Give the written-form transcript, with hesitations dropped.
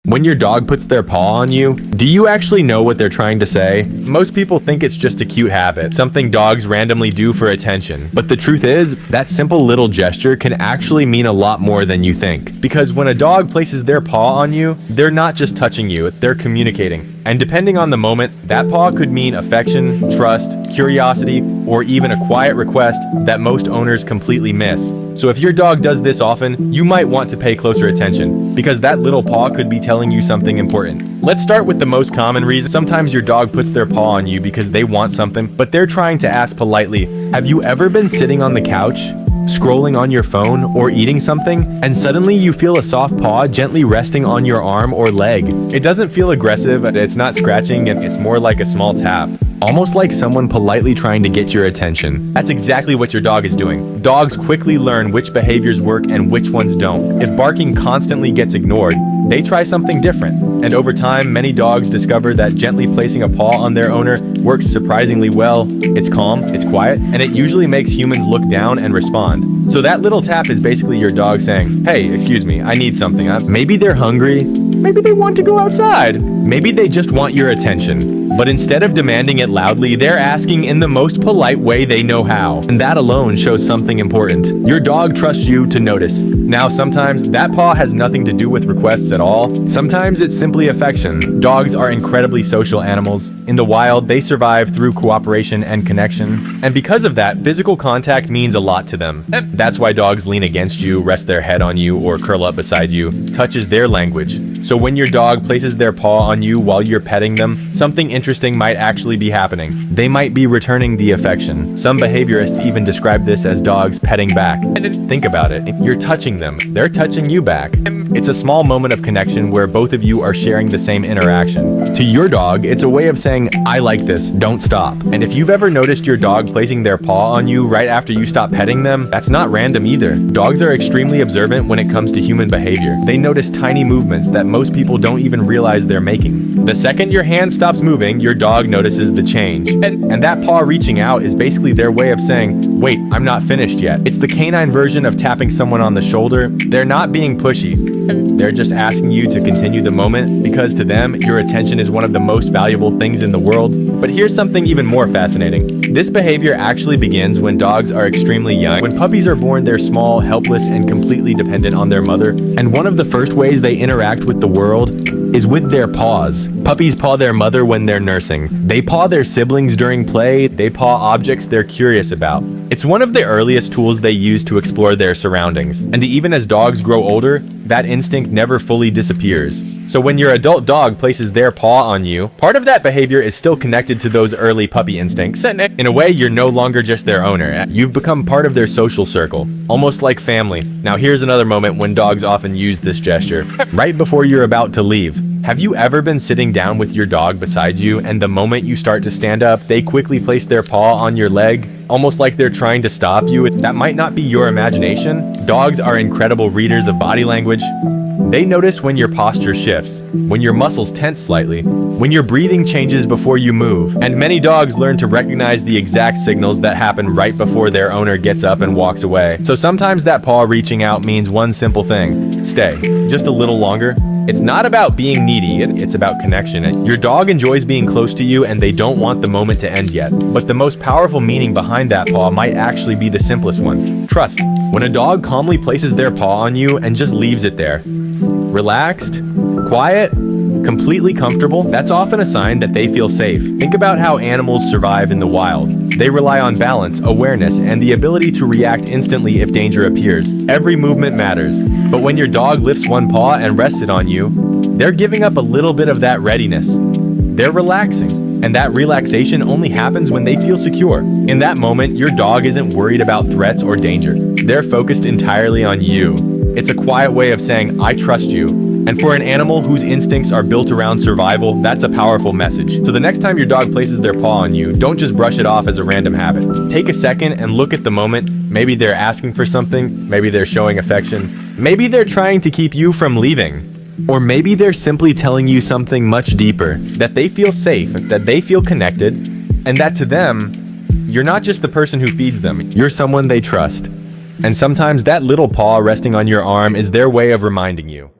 When your dog puts their paw on you, do you actually know what they're trying to say? Most people think it's just a cute habit, something dogs randomly do for attention. But the truth is, that simple little gesture can actually mean a lot more than you think. Because when a dog places their paw on you, they're not just touching you, they're communicating. And depending on the moment, that paw could mean affection, trust, curiosity, or even a quiet request that most owners completely miss. So if your dog does this often, you might want to pay closer attention, because that little paw could be telling you something important. Let's start with the most common reason. Sometimes your dog puts their paw on you because they want something, but they're trying to ask politely. Have you ever been sitting on the couch, scrolling on your phone, or eating something, and suddenly you feel a soft paw gently resting on your arm or leg? It doesn't feel aggressive, it's not scratching, and it's more like a small tap. Almost like someone politely trying to get your attention. That's exactly what your dog is doing. Dogs quickly learn which behaviors work and which ones don't. If barking constantly gets ignored, they try something different. And over time, many dogs discover that gently placing a paw on their owner works surprisingly well. It's calm, it's quiet, and it usually makes humans look down and respond. So that little tap is basically your dog saying, hey, excuse me, I need something. Maybe they're hungry, maybe they want to go outside, maybe they just want your attention. But instead of demanding it loudly, they're asking in the most polite way they know how. And that alone shows something important. Your dog trusts you to notice. Now, sometimes that paw has nothing to do with requests at all. Sometimes it's simply affection. Dogs are incredibly social animals. In the wild, they survive through cooperation and connection. And because of that, physical contact means a lot to them. That's why dogs lean against you, rest their head on you, or curl up beside you. Touch is their language. So when your dog places their paw on you while you're petting them, something interesting might actually be happening. They might be returning the affection. Some behaviorists even describe this as dogs petting back. Think about it. You're touching them. They're touching you back. It's a small moment of connection where both of you are sharing the same interaction. To your dog, it's a way of saying, I like this, don't stop. And if you've ever noticed your dog placing their paw on you right after you stop petting them, that's not random either. Dogs are extremely observant when it comes to human behavior. They notice tiny movements that most people don't even realize they're making. The second your hand stops moving, your dog notices the change. And that paw reaching out is basically their way of saying, wait, I'm not finished yet. It's the canine version of tapping someone on the shoulder. They're not being pushy. They're just asking you to continue the moment because to them, your attention is one of the most valuable things in the world. But here's something even more fascinating. This behavior actually begins when dogs are extremely young. When puppies are born, they're small, helpless, and completely dependent on their mother. And one of the first ways they interact with the world is with their paws. Puppies paw their mother when they're nursing. They paw their siblings during play. They paw objects they're curious about. It's one of the earliest tools they use to explore their surroundings. And even as dogs grow older, that instinct never fully disappears. So when your adult dog places their paw on you, part of that behavior is still connected to those early puppy instincts. In a way, you're no longer just their owner. You've become part of their social circle, almost like family. Now here's another moment when dogs often use this gesture. Right before you're about to leave. Have you ever been sitting down with your dog beside you, and the moment you start to stand up, they quickly place their paw on your leg, almost like they're trying to stop you? That might not be your imagination. Dogs are incredible readers of body language. They notice when your posture shifts, when your muscles tense slightly, when your breathing changes before you move. And many dogs learn to recognize the exact signals that happen right before their owner gets up and walks away. So sometimes that paw reaching out means one simple thing: stay just a little longer. It's not about being needy, it's about connection. Your dog enjoys being close to you and they don't want the moment to end yet. But the most powerful meaning behind that paw might actually be the simplest one: trust. When a dog calmly places their paw on you and just leaves it there, relaxed, quiet, completely comfortable, that's often a sign that they feel safe. Think about how animals survive in the wild. They rely on balance, awareness, and the ability to react instantly if danger appears. Every movement matters. But when your dog lifts one paw and rests it on you, they're giving up a little bit of that readiness. They're relaxing. And that relaxation only happens when they feel secure. In that moment, your dog isn't worried about threats or danger. They're focused entirely on you. It's a quiet way of saying, I trust you. And for an animal whose instincts are built around survival, that's a powerful message. So the next time your dog places their paw on you, don't just brush it off as a random habit. Take a second and look at the moment. Maybe they're asking for something. Maybe they're showing affection. Maybe they're trying to keep you from leaving. Or maybe they're simply telling you something much deeper, that they feel safe, that they feel connected, and that to them, you're not just the person who feeds them, you're someone they trust. And sometimes that little paw resting on your arm is their way of reminding you.